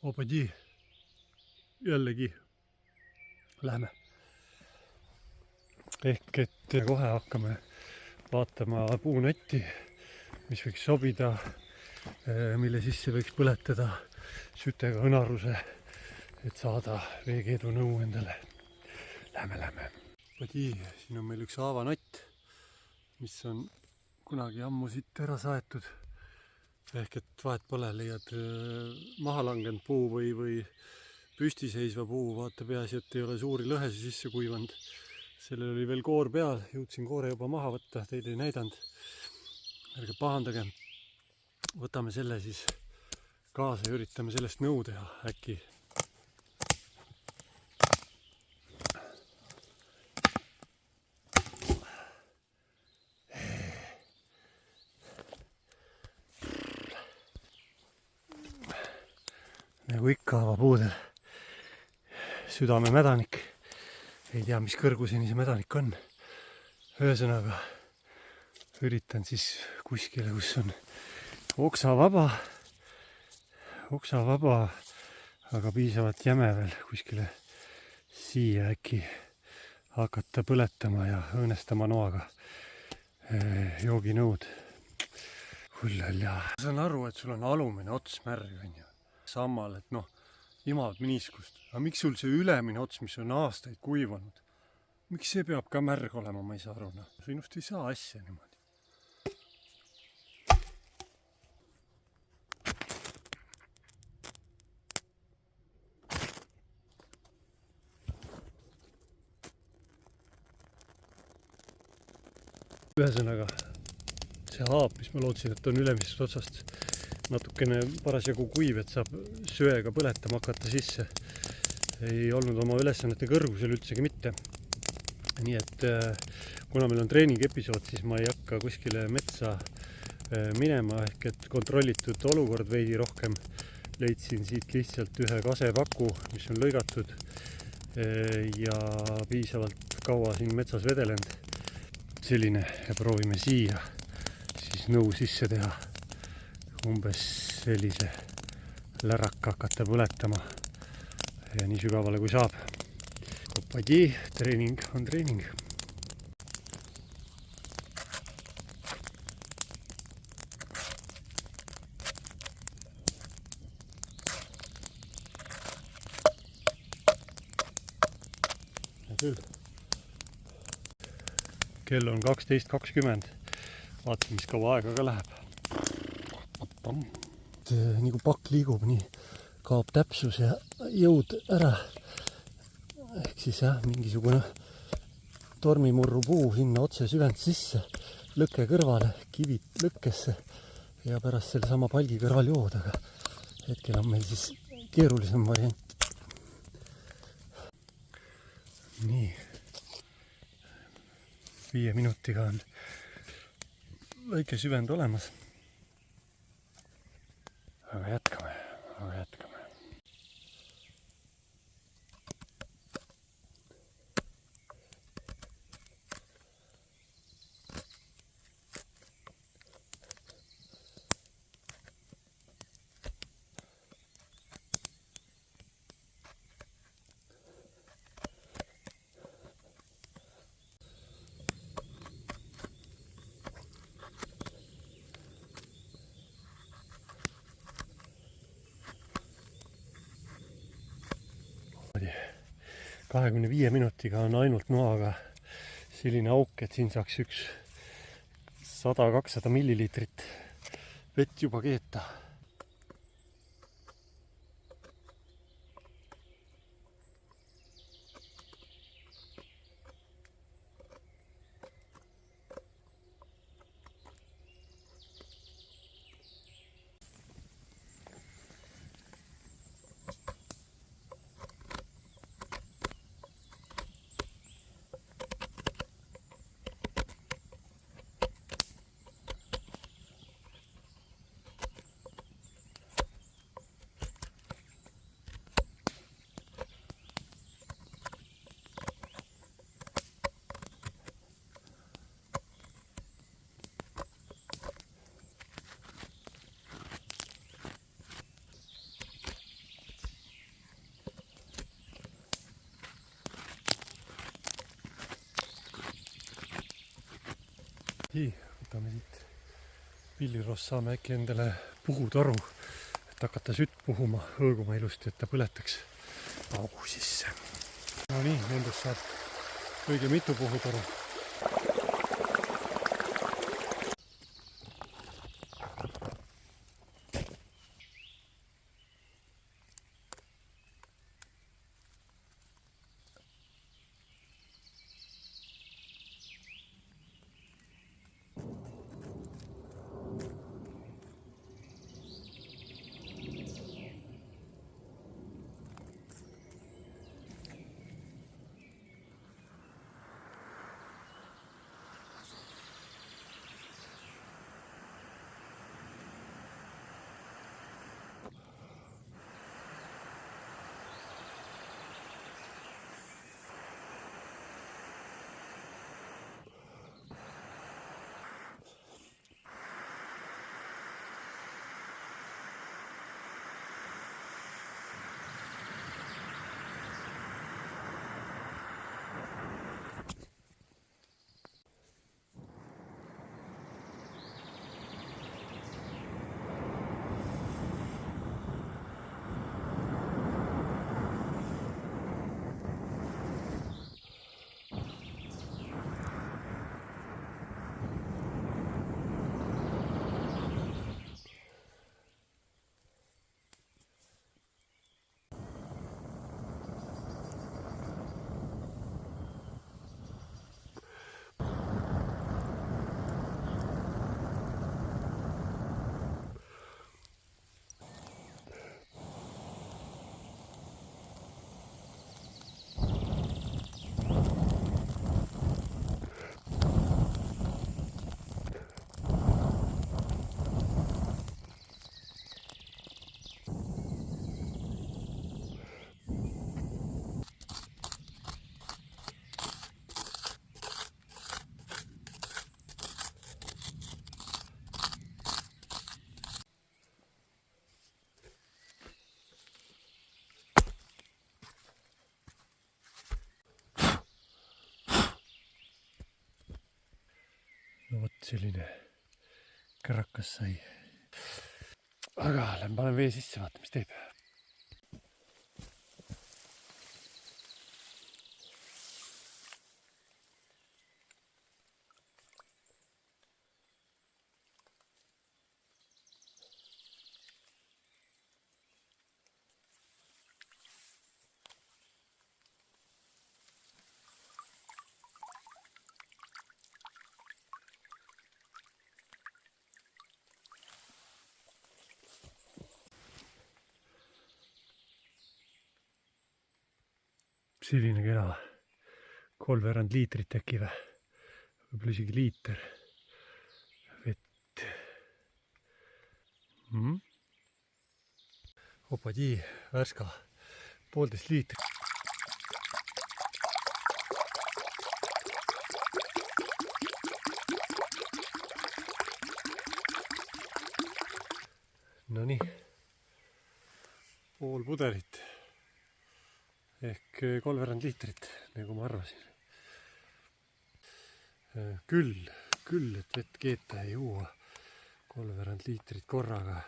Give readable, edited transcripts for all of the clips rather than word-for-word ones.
Opadi, jällegi lähme. Ehk et kohe hakkame vaatama puunotti, mis võiks sobida, mille sisse võiks põletada sütega õnaruse, et saada veekeedu nõu endale. Lähme. Opadi, siin on meil üks haavanott, mis on kunagi ammu siit ära saetud. Ehk et vahet pole, leiad maha langenud puu või püstiseisva puu, vaata peaasi, et ei ole suuri lõhesi sisse kuivanud. Sellel oli veel koor peal, jõudsin koore juba maha võtta, teid ei näidanud. Ärge pahandage, võtame selle siis kaasa ja üritame sellest nõu teha äkki. Nagu ikka havapuudel, südamemädanik, ei tea, mis kõrguseni see mädanik on. Ühesõnaga, üritan siis kuskile, kus on oksa vaba, aga piisavalt jäme veel kuskile siia äkki hakata põletama ja õõnestama noaga jooginõud. Hullal. Saan aru, et sul on alumine ots märg, on ju. Sammal, et imab niiskust. Aga miks sul see ülemine ots, mis on aastaid kuivanud? Miks see peab ka märg olema, ma ei saa aru. Sinust ei saa asja niimoodi. Ühesõnaga, see haap, mis ma lootsin, et on ülemisest otsast natukene parasjagu kuiv, et saab söega põletama hakata sisse. Ei olnud oma ülesannete kõrgusel üldsegi mitte. Nii et kuna meil on treeningepisood, siis ma ei hakka kuskile metsa minema, ehk et kontrollitud olukord veidi rohkem. Leidsin siit lihtsalt ühe kasepaku, mis on lõigatud ja piisavalt kaua siin metsas vedelend. Selline ja proovime siia siis nõu sisse teha. Umbes sellise läraka hakata põletama ja nii sügavale kui saab. Opadi, treening on treening. Ja küll. Kell on 12.20. Vaatame, mis kaua aega ka läheb. Nii kui pakk liigub, nii kaob täpsus ja jõud ära. Ehk siis mingisugune tormimurru puu sinna otse süvend sisse, lõkke kõrvale, kivid lõkkesse ja pärast selle sama palgi kõrval jood, aga hetkel on meil siis keerulisem variant. Nii, 5 minutiga on väike süvend olemas. Aga jätkame. – 25 minutiga on ainult noaga selline auk, et siin saaks üks 100-200 milliliitrit vett juba keeta. Nii, võtame siit pillirost, saame äkki endale puhutoru, et hakata sütt puhuma, hõõguma ilusti, et ta põletaks augu sisse. No nii, nendest saab õige mitu puhutoru. No vot, selline kärakas sai. Aga lähen panen vee sisse, vaata, mis teeb. Selline kena 3/4 liitrit äkki või, võib-olla isegi liiter vett. Opadii, Värska, 1,5 liitrit. No nii, pool pudelit. Ehk 3/4 liitrit, nagu ma arvasin. Küll, et vett keeta ei juua 3/4 liitrit korraga.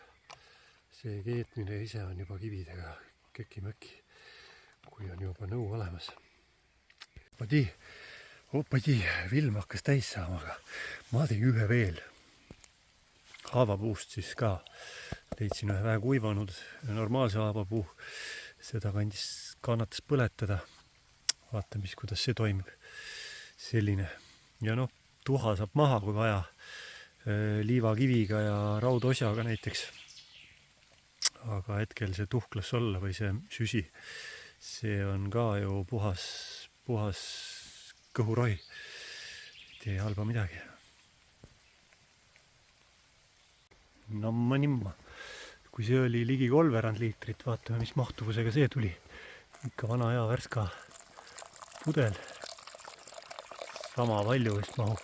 See keetmine ise on juba kividega köki-möki, kui on juba nõu olemas. Opadii, Vilm hakkas täis saama, aga ma tegin ühe veel. Haavapuust siis ka. Leidsin ühe vähe kuivanud normaalse haavapuu. Seda kannatas põletada. Vaatame, kuidas see toimib. Selline. Ja noh, tuha saab maha, kui vaja. Liivakiviga ja raudosjaga näiteks. Aga hetkel see tuhklas olla või see süsi. See on ka ju puhas kõhurohi. Ei tee halba midagi. Nimma. Kui see oli ligi 3/4 liitrit, vaatame, mis mahtuvusega see tuli. Ikka vana hea Värska pudel. Sama palju vist mahub.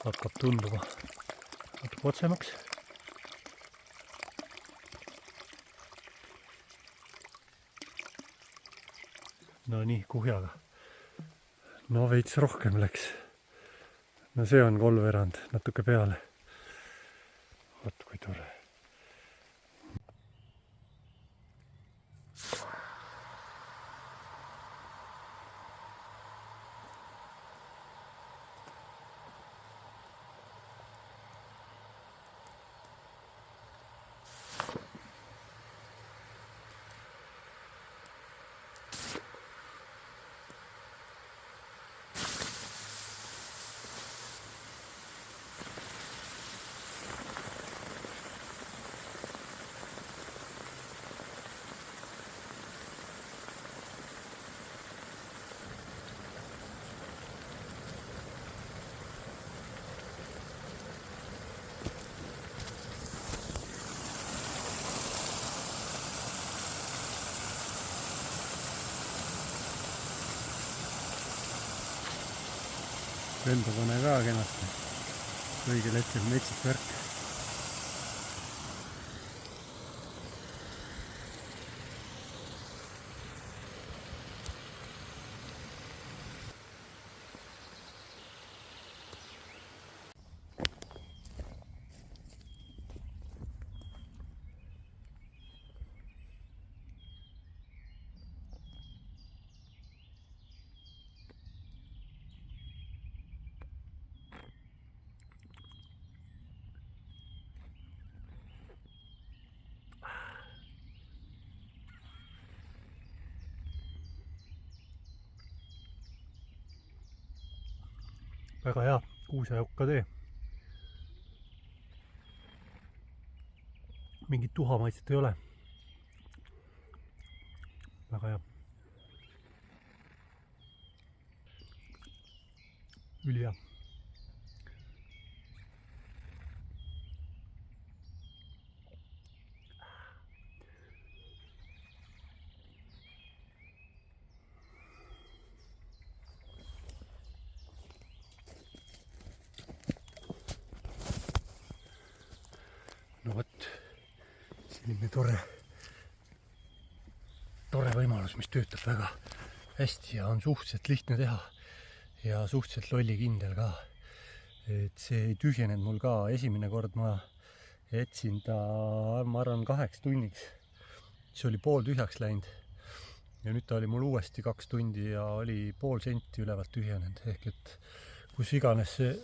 Hakkab tunduma. Natuke otsemaks. No nii, kuhjaga. No veits rohkem läks. no see on kolmveerand natuke peale. Vot kui tore. Lendukone ka kenasti. Õigel hetkel metsik värk. Väga hea kuuseauka tee. Mingit tuha maitset ei ole. Väga hea. Ülihea. No vot, selline tore võimalus, mis töötab väga hästi ja on suhteliselt lihtne teha ja suhteliselt lollikindel ka. Et see ei tühjenenud mul ka. Esimene kord ma jätsin ta, ma arvan, 8 tunniks. See oli pool tühjaks läinud ja nüüd ta oli mul uuesti 2 tundi ja oli pool senti ülevalt tühjenenud. Ehk et kus iganes see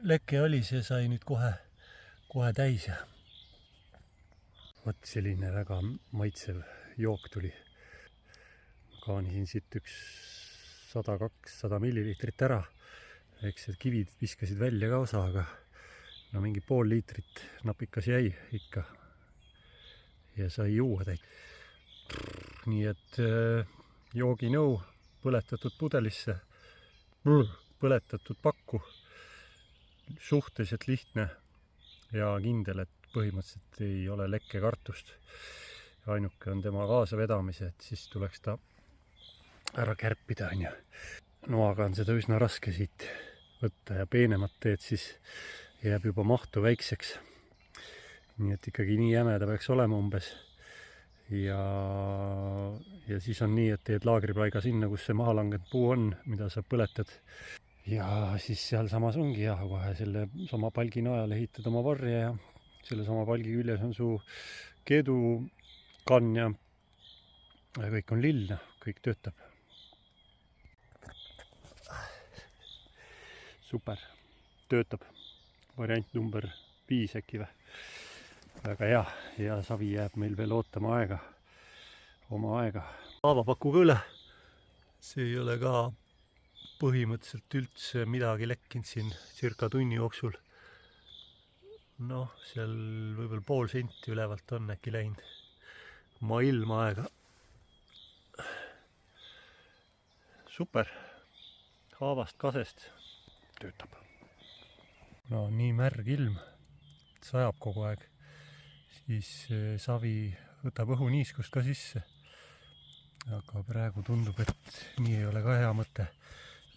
leke oli, see sai nüüd kohe täis ja vot selline väga maitsev jook tuli. Kaanisin siit üks 100-200 milliliitrit ära. Eks need kivid viskasid välja ka osa, aga no mingi pool liitrit napikas jäi ikka. Ja sai juua täit. Nii et jooginõu põletatud pudelisse, põletatud pakku. Suhteliselt lihtne ja kindel, et põhimõtteliselt ei ole lekkekartust. Ainuke on tema kaasavedamise, et siis tuleks ta ära kärpida. Noaga on seda üsna raske siit võtta ja peenemat teed siis jääb juba mahtu väikseks. Nii et ikkagi nii jämeda peaks olema umbes. Ja siis on nii, et teed laagripaiga sinna, kus see maha langenud puu on, mida sa põletad. Ja siis seal samas ongi ja kohe selle sama palgi najal ehitad oma varje ja selle sama palgi küljes on su keedukann ja kõik on lill, kõik töötab. Super, töötab. Variant number 5 äkki või. Väga hea ja savi jääb meil veel ootama oma aega. Haavapakuga üle. See ei ole ka põhimõtteliselt üldse midagi lekkinud siin circa tunni jooksul. Noh, seal võib-olla pool senti ülevalt on äkki läinud. Ma ilma aega. Super. Haavast kasest töötab. No nii märg ilm. Sajab kogu aeg. Siis savi võtab õhuniiskust ka sisse. Aga praegu tundub, et nii ei ole ka hea mõte.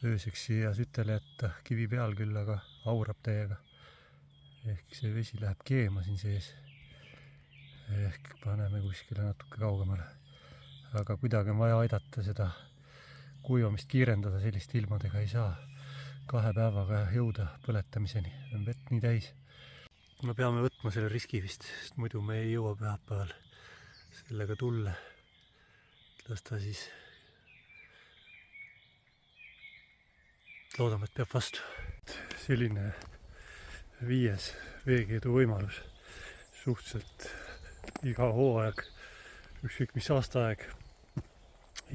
Ööseks siia sütele jätta kivi peal küll, aga aurab täiega. Ehk see vesi läheb keema siin sees. Ehk paneme kuskile natuke kaugemale. Aga kuidagi on vaja aidata seda kuivamist kiirendada, selliste ilmadega ei saa. 2 päevaga jõuda põletamiseni, on vett nii täis. Me peame võtma selle riski vist, sest muidu me ei jõua pühapäeval sellega tulle. Las ta siis, loodame, et peab vastu. Selline 5. veekeedu võimalus. Suhteliselt iga hooaeg, ükskõik mis aastaaeg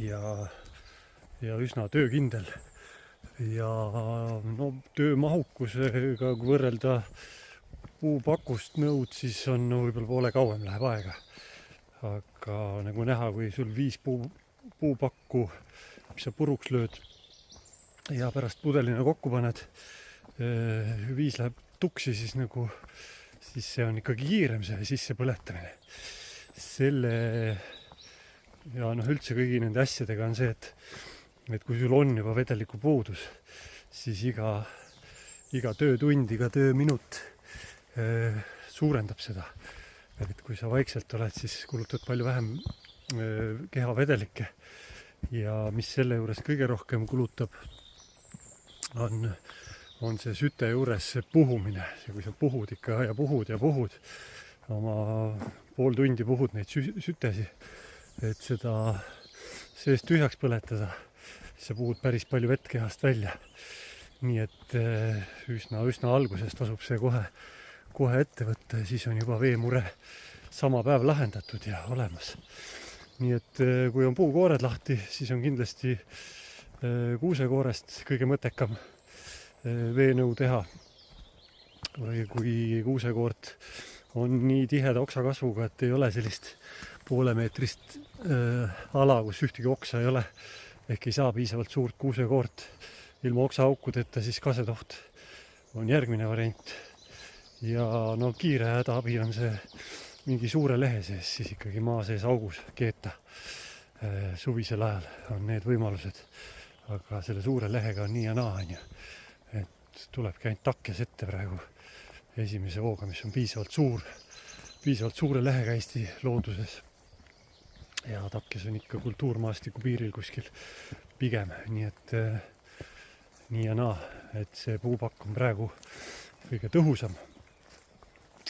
ja üsna töökindel. Ja no töömahukusega kui võrrelda puupakust nõud, siis on võib-olla poole kauem läheb aega. Aga nagu näha, kui sul 5 puupakku, mis sa puruks lööd ja pärast pudelina kokku paned, 5 läheb tuksi, siis see on ikkagi kiirem see sissepõletamine. Ja üldse kõigi nende asjadega on see, et kui sul on juba vedeliku puudus, siis iga töötund, iga tööminut suurendab seda. Et kui sa vaikselt oled, siis kulutad palju vähem kehavedelikke ja mis selle juures kõige rohkem kulutab, on see süte juures see puhumine. Ja kui sa puhud ikka ja puhud oma pool tundi puhud neid sütesi, et seda seest tühjaks põletada, siis sa puhud päris palju vett kehast välja. Nii et üsna alguses tasub see kohe ette võtta ja siis on juba veemure sama päev lahendatud ja olemas. Nii et kui on puukoored lahti, siis on kindlasti kuusekoorest kõige mõttekam veenõu teha. Või kui kuusekoort on nii tiheda oksakasvuga, et ei ole sellist poolemeetrist ala, kus ühtegi oksa ei ole, ehk ei saa piisavalt suurt kuusekoort ilma oksaaukudeta, siis kasetoht on järgmine variant. Ja kiire hädaabi on see mingi suure lehe sees, siis ikkagi maa sees augus keeta. Suvisel ajal on need võimalused, aga selle suure lehega on nii ja naa, et tulebki ainult takjas ette praegu esimese hooga, mis on piisavalt suure lehega Eesti looduses. Ja takjas on ikka kultuurmaastiku piiril kuskil pigem, nii et nii ja naa, et see puupakk on praegu kõige tõhusam.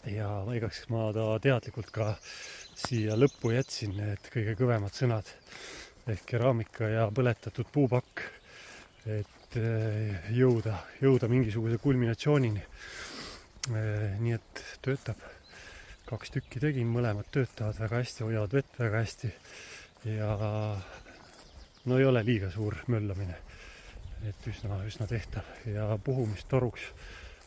Ja igaks ma ta teadlikult ka siia lõppu jätsin need kõige kõvemad sõnad ehk keraamika ja põletatud puupakk, et jõuda mingisuguse kulminatsioonini. Nii et töötab. 2 tükki tegin, mõlemad töötavad väga hästi, hoiavad vett väga hästi ja ei ole liiga suur möllamine, et üsna tehtav ja puhumist toruks.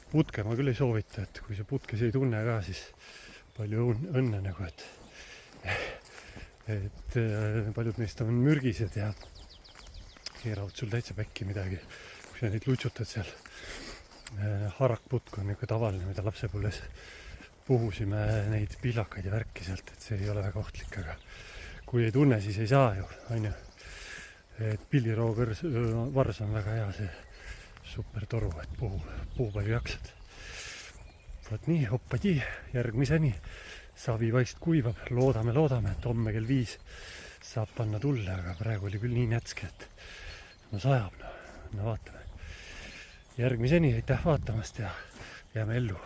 Putke ma küll ei soovita, et kui sa putkes ei tunne ka, siis palju õnne et paljud neist on mürgised ja keeravad sul täitsa päkki midagi, kui sa neid lutsutad seal. Harakputk on niisugune tavaline, mida lapsepõlves puhusime neid pillakaid ja värki sealt, et see ei ole väga ohtlik, aga kui ei tunne, siis ei saa ju, on ju. Et pilliroo-vars on väga hea, see super toru, et puhu palju jaksad. Võt nii, hoppadi, järgmiseni. Savi vaikselt kuivab, loodame, et homme kell 5 saab panna tulle, aga praegu oli küll nii nätske, et sajab, vaatame. Järgmiseni, aitäh vaatamast ja jääme ellu.